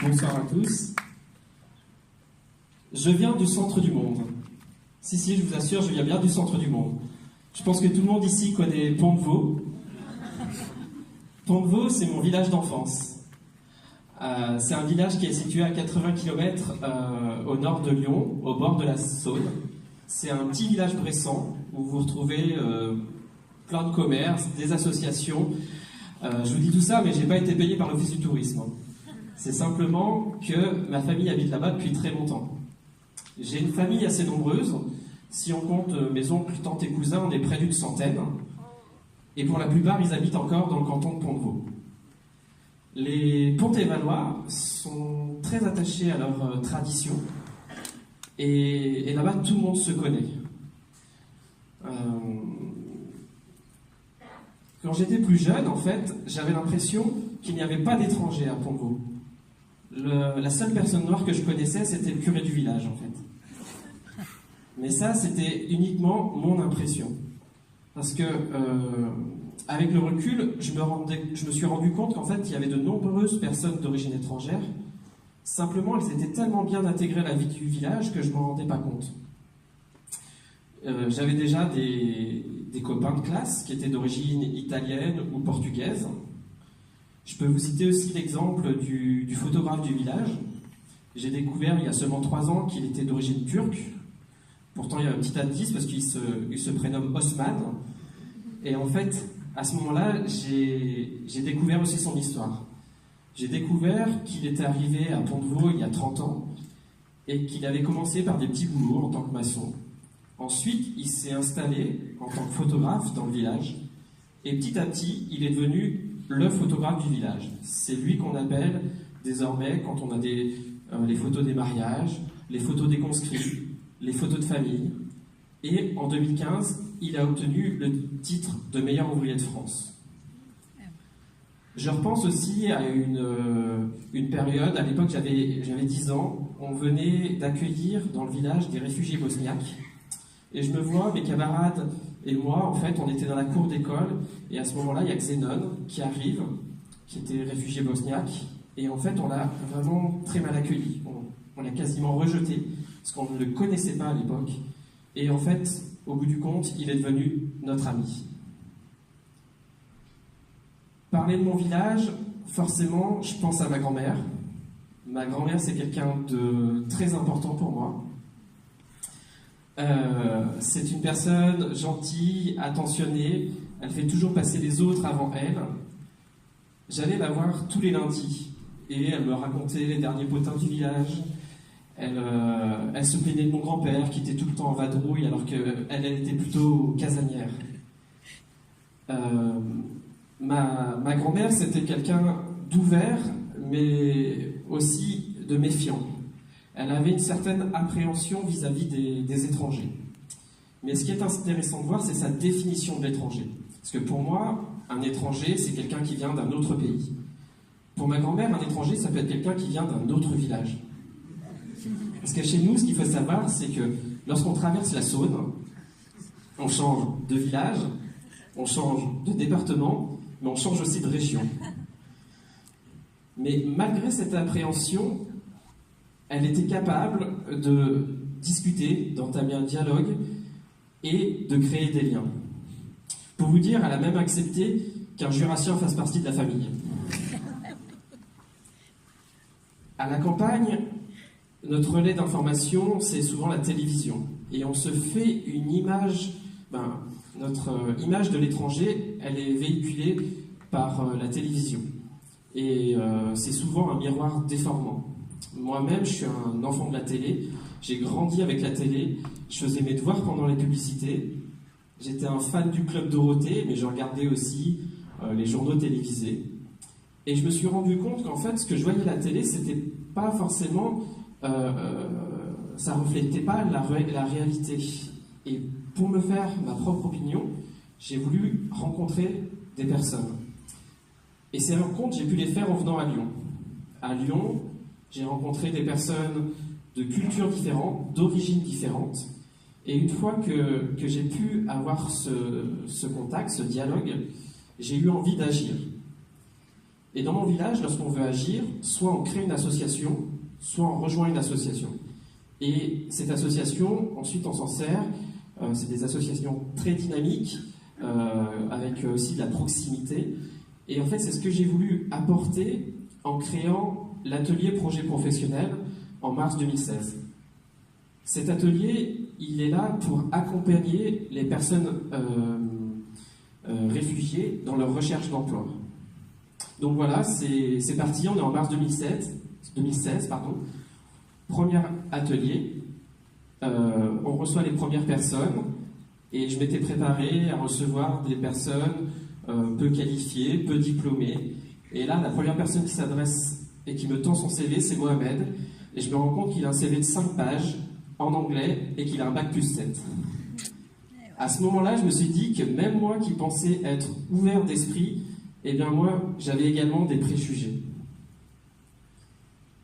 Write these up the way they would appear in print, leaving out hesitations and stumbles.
Bonsoir à tous. Je viens du centre du monde. Si, je vous assure, je viens bien du centre du monde. Je pense que tout le monde ici connaît Pont-de-Vaux. Pont-de-Vaux, c'est mon village d'enfance. C'est un village qui est situé à 80 km au nord de Lyon, au bord de la Saône. C'est un petit village bressant où vous retrouvez plein de commerces, des associations. Je vous dis tout ça, mais je n'ai pas été payé par l'Office du tourisme. C'est simplement que ma famille habite là-bas depuis très longtemps. J'ai une famille assez nombreuse. Si on compte mes oncles, tantes et cousins, on est près d'une centaine. Et pour la plupart, ils habitent encore dans le canton de Pont-de-Vaux. Les Pontévalois sont très attachés à leur tradition. Et là-bas, tout le monde se connaît. Quand j'étais plus jeune, en fait, j'avais l'impression qu'il n'y avait pas d'étrangers à Pont-de-Vaux. La seule personne noire que je connaissais, c'était le curé du village, en fait. Mais ça, c'était uniquement mon impression. Parce que, avec le recul, je me suis rendu compte qu'en fait, il y avait de nombreuses personnes d'origine étrangère. Simplement, elles étaient tellement bien intégrées à la vie du village que je ne m'en rendais pas compte. J'avais déjà des copains de classe qui étaient d'origine italienne ou portugaise. Je peux vous citer aussi l'exemple du photographe du village. J'ai découvert il y a seulement 3 ans qu'il était d'origine turque. Pourtant, il y a un petit indice parce qu'il se prénomme Osman. Et en fait, à ce moment-là, j'ai découvert aussi son histoire. J'ai découvert qu'il était arrivé à Pont-de-Vaux il y a 30 ans et qu'il avait commencé par des petits boulots en tant que maçon. Ensuite, il s'est installé en tant que photographe dans le village. Et petit à petit, il est devenu le photographe du village. C'est lui qu'on appelle désormais, quand on a les photos des mariages, les photos des conscrits, les photos de famille. Et en 2015, il a obtenu le titre de meilleur ouvrier de France. Je repense aussi à une période, à l'époque j'avais 10 ans, on venait d'accueillir dans le village des réfugiés bosniaques. Et je me vois, mes camarades et moi, en fait, on était dans la cour d'école, et à ce moment-là, il y a Xénon qui arrive, qui était réfugié bosniaque, et en fait, on l'a vraiment très mal accueilli. On l'a quasiment rejeté, parce qu'on ne le connaissait pas à l'époque. Et en fait, au bout du compte, il est devenu notre ami. Parler de mon village, forcément, je pense à ma grand-mère. Ma grand-mère, c'est quelqu'un de très important pour moi. C'est une personne gentille, attentionnée. Elle fait toujours passer les autres avant elle. J'allais la voir tous les lundis et elle me racontait les derniers potins du village. Elle se plaignait de mon grand-père qui était tout le temps en vadrouille alors qu'elle était plutôt casanière. Ma grand-mère, c'était quelqu'un d'ouvert, mais aussi de méfiant. Elle avait une certaine appréhension vis-à-vis des étrangers. Mais ce qui est intéressant de voir, c'est sa définition de l'étranger. Parce que pour moi, un étranger, c'est quelqu'un qui vient d'un autre pays. Pour ma grand-mère, un étranger, ça peut être quelqu'un qui vient d'un autre village. Parce que chez nous, ce qu'il faut savoir, c'est que lorsqu'on traverse la Saône, on change de village, on change de département, mais on change aussi de région. Mais malgré cette appréhension, elle était capable de discuter, d'entamer un dialogue et de créer des liens. Pour vous dire, elle a même accepté qu'un Jurassien fasse partie de la famille. À la campagne, notre relais d'information, c'est souvent la télévision. Et on se fait une image, notre image de l'étranger, elle est véhiculée par la télévision. Et c'est souvent un miroir déformant. Moi-même, je suis un enfant de la télé. J'ai grandi avec la télé. Je faisais mes devoirs pendant les publicités. J'étais un fan du Club Dorothée, mais je regardais aussi les journaux télévisés. Et je me suis rendu compte qu'en fait, ce que je voyais à la télé, c'était pas forcément... ça reflétait pas la réalité. Et pour me faire ma propre opinion, j'ai voulu rencontrer des personnes. Et ces rencontres, j'ai pu les faire en venant à Lyon. À Lyon, j'ai rencontré des personnes de cultures différentes, d'origines différentes. Et une fois que j'ai pu avoir ce contact, ce dialogue, j'ai eu envie d'agir. Et dans mon village, lorsqu'on veut agir, soit on crée une association, soit on rejoint une association. Et cette association, ensuite on s'en sert, c'est des associations très dynamiques, avec aussi de la proximité. Et en fait, c'est ce que j'ai voulu apporter en créant l'atelier projet professionnel en mars 2016. Cet atelier, il est là pour accompagner les personnes réfugiées dans leur recherche d'emploi. Donc voilà, c'est parti, on est en mars 2016, premier atelier, on reçoit les premières personnes, et je m'étais préparé à recevoir des personnes peu qualifiées, peu diplômées, et là, la première personne qui s'adresse et qui me tend son CV, c'est Mohamed, et je me rends compte qu'il a un CV de 5 pages, en anglais, et qu'il a un bac plus 7. À ce moment-là, je me suis dit que même moi qui pensais être ouvert d'esprit, eh bien moi, j'avais également des préjugés.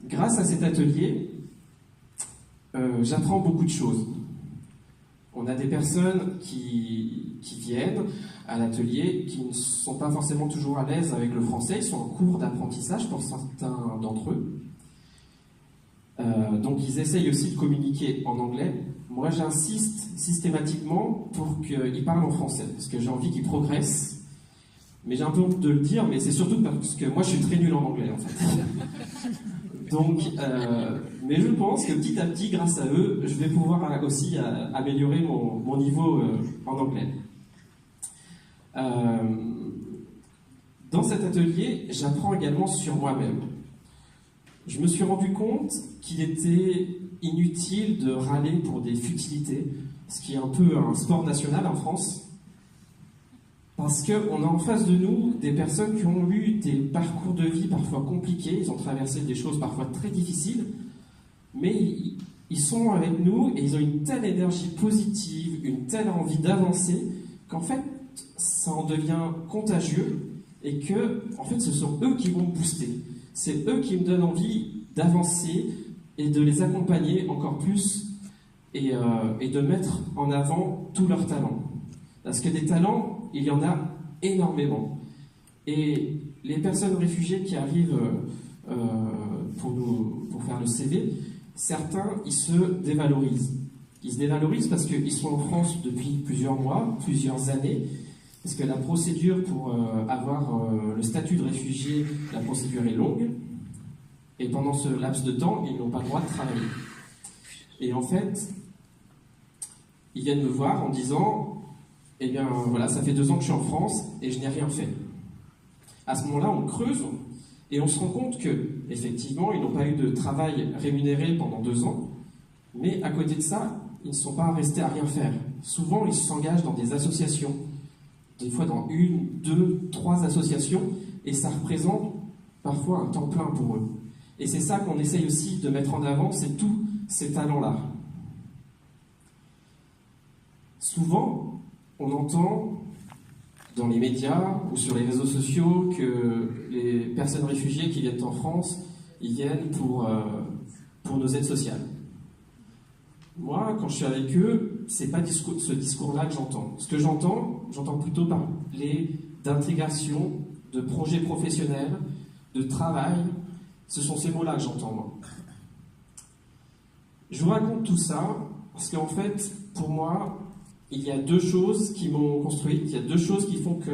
Grâce à cet atelier, j'apprends beaucoup de choses. On a des personnes qui viennent à l'atelier, qui ne sont pas forcément toujours à l'aise avec le français, ils sont en cours d'apprentissage pour certains d'entre eux. Donc ils essayent aussi de communiquer en anglais. Moi j'insiste systématiquement pour qu'ils parlent en français, parce que j'ai envie qu'ils progressent. Mais j'ai un peu honte de le dire, mais c'est surtout parce que moi je suis très nul en anglais en fait. Donc, mais je pense que petit à petit, grâce à eux, je vais pouvoir aussi améliorer mon niveau en anglais. Dans cet atelier, j'apprends également sur moi-même. Je me suis rendu compte qu'il était inutile de râler pour des futilités, ce qui est un peu un sport national en France, parce qu'on a en face de nous des personnes qui ont eu des parcours de vie parfois compliqués, ils ont traversé des choses parfois très difficiles, mais ils sont avec nous et ils ont une telle énergie positive, une telle envie d'avancer, qu'en fait, ça en devient contagieux et que, en fait, ce sont eux qui vont me booster. C'est eux qui me donnent envie d'avancer et de les accompagner encore plus et de mettre en avant tous leurs talents. Parce que des talents, il y en a énormément. Et les personnes réfugiées qui arrivent pour faire le CV, certains, ils se dévalorisent. Ils se dévalorisent parce qu'ils sont en France depuis plusieurs mois, plusieurs années, parce que la procédure pour avoir le statut de réfugié, la procédure est longue, et pendant ce laps de temps, ils n'ont pas le droit de travailler. Et en fait, ils viennent me voir en disant « Eh bien, voilà, ça fait 2 ans que je suis en France et je n'ai rien fait. » À ce moment-là, on creuse et on se rend compte que, effectivement, ils n'ont pas eu de travail rémunéré pendant 2 ans, mais à côté de ça, ils ne sont pas restés à rien faire. Souvent, ils s'engagent dans des associations, des fois dans 1, 2, 3 associations, et ça représente parfois un temps plein pour eux. Et c'est ça qu'on essaye aussi de mettre en avant, c'est tous ces talents-là. Souvent, on entend dans les médias ou sur les réseaux sociaux que les personnes réfugiées qui viennent en France, ils viennent pour nos aides sociales. Moi, quand je suis avec eux, c'est pas ce discours-là que j'entends. Ce que j'entends plutôt parler d'intégration, de projets professionnels, de travail. Ce sont ces mots-là que j'entends, moi. Je vous raconte tout ça parce qu'en fait, pour moi, il y a 2 choses qui m'ont construite, il y a 2 choses qui font que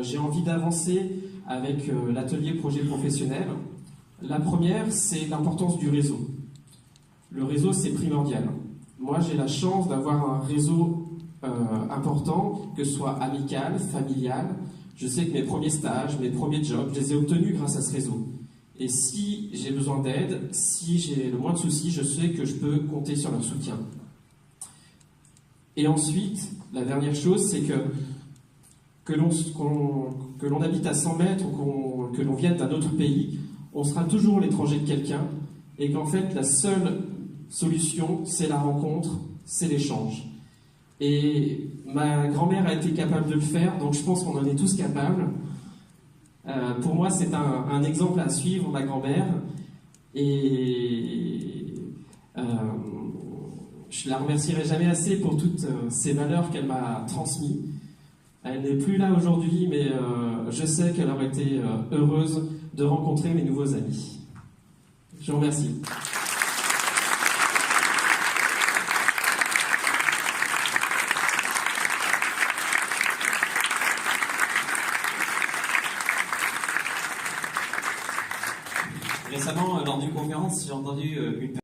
j'ai envie d'avancer avec l'atelier projet professionnel. La première, c'est l'importance du réseau. Le réseau, c'est primordial. Moi, j'ai la chance d'avoir un réseau important, que ce soit amical, familial. Je sais que mes premiers stages, mes premiers jobs, je les ai obtenus grâce à ce réseau. Et si j'ai besoin d'aide, si j'ai le moins de soucis, je sais que je peux compter sur leur soutien. Et ensuite, la dernière chose, c'est que l'on habite à 100 mètres ou que l'on vienne d'un autre pays, on sera toujours l'étranger de quelqu'un, et qu'en fait, la seule solution, c'est la rencontre, c'est l'échange. Et ma grand-mère a été capable de le faire, donc je pense qu'on en est tous capables. Pour moi, c'est un exemple à suivre, ma grand-mère, et je la remercierai jamais assez pour toutes ces valeurs qu'elle m'a transmises. Elle n'est plus là aujourd'hui, mais je sais qu'elle aurait été heureuse de rencontrer mes nouveaux amis. Je vous remercie. Récemment, lors d'une conférence, j'ai entendu une